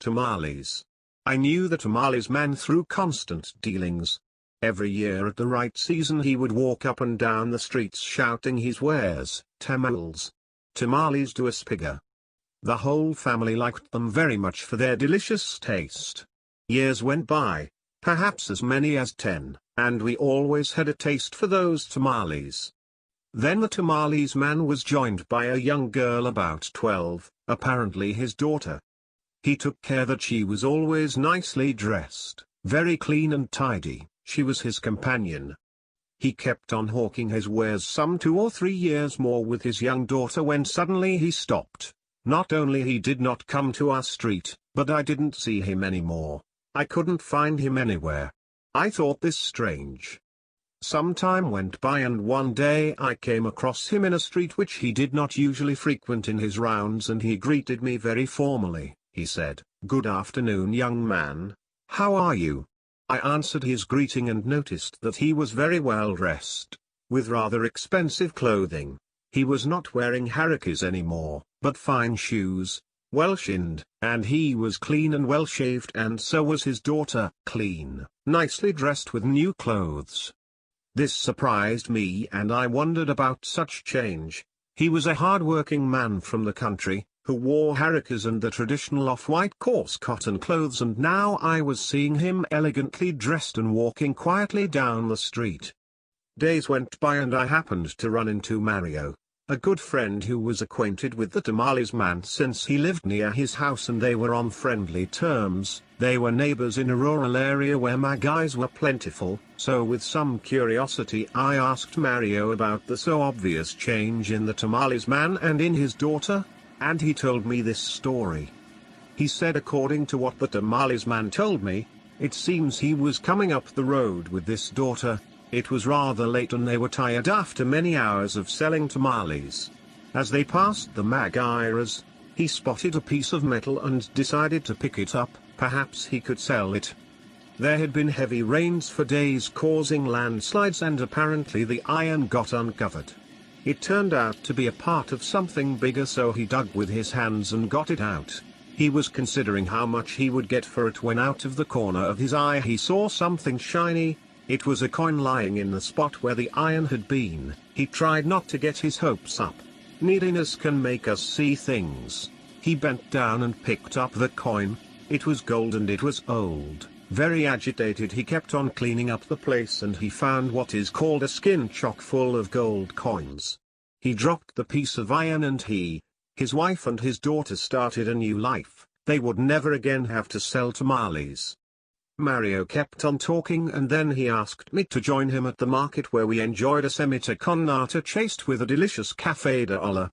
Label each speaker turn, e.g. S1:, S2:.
S1: tamales. I knew the tamales man through constant dealings. Every year at the right season he would walk up and down the streets shouting his wares, tamales. Tamales do espiga. The whole family liked them very much for their delicious taste. Years went by, perhaps as many as 10, and we always had a taste for those tamales. Then the tamales man was joined by a young girl about 12, apparently his daughter. He took care that she was always nicely dressed, very clean and tidy. She was his companion. He kept on hawking his wares some 2 or 3 years more with his young daughter when suddenly he stopped. Not only he did not come to our street, but I didn't see him anymore. I couldn't find him anywhere. I thought this strange. Some time went by and one day I came across him in a street which he did not usually frequent in his rounds, and he greeted me very formally. He said, "Good afternoon, young man. How are you?" I answered his greeting and noticed that he was very well dressed, with rather expensive clothing. He was not wearing harakas anymore, but fine shoes, well shinned, and he was clean and well shaved, and so was his daughter, clean, nicely dressed with new clothes. This surprised me and I wondered about such change. He was a hard-working man from the country, who wore harakas and the traditional off-white coarse cotton clothes, and now I was seeing him elegantly dressed and walking quietly down the street. Days went by and I happened to run into Mario, a good friend who was acquainted with the tamales man since he lived near his house and they were on friendly terms. They were neighbors in a rural area where magais were plentiful, so with some curiosity I asked Mario about the so obvious change in the tamales man and in his daughter. And he told me this story. He said, according to what the tamales man told me, it seems he was coming up the road with this daughter. It was rather late and they were tired after many hours of selling tamales. As they passed the magairas, he spotted a piece of metal and decided to pick it up. Perhaps he could sell it. There had been heavy rains for days causing landslides, and apparently the iron got uncovered. It turned out to be a part of something bigger, so he dug with his hands and got it out. He was considering how much he would get for it when out of the corner of his eye he saw something shiny. It was a coin lying in the spot where the iron had been. He tried not to get his hopes up. Neediness can make us see things. He bent down and picked up the coin. It was gold and it was old. Very agitated, he kept on cleaning up the place and he found what is called a skin chock full of gold coins. He dropped the piece of iron and he, his wife and his daughter started a new life. They would never again have to sell tamales. Mario kept on talking and then he asked me to join him at the market where we enjoyed a semita con nata chased with a delicious cafe de olla.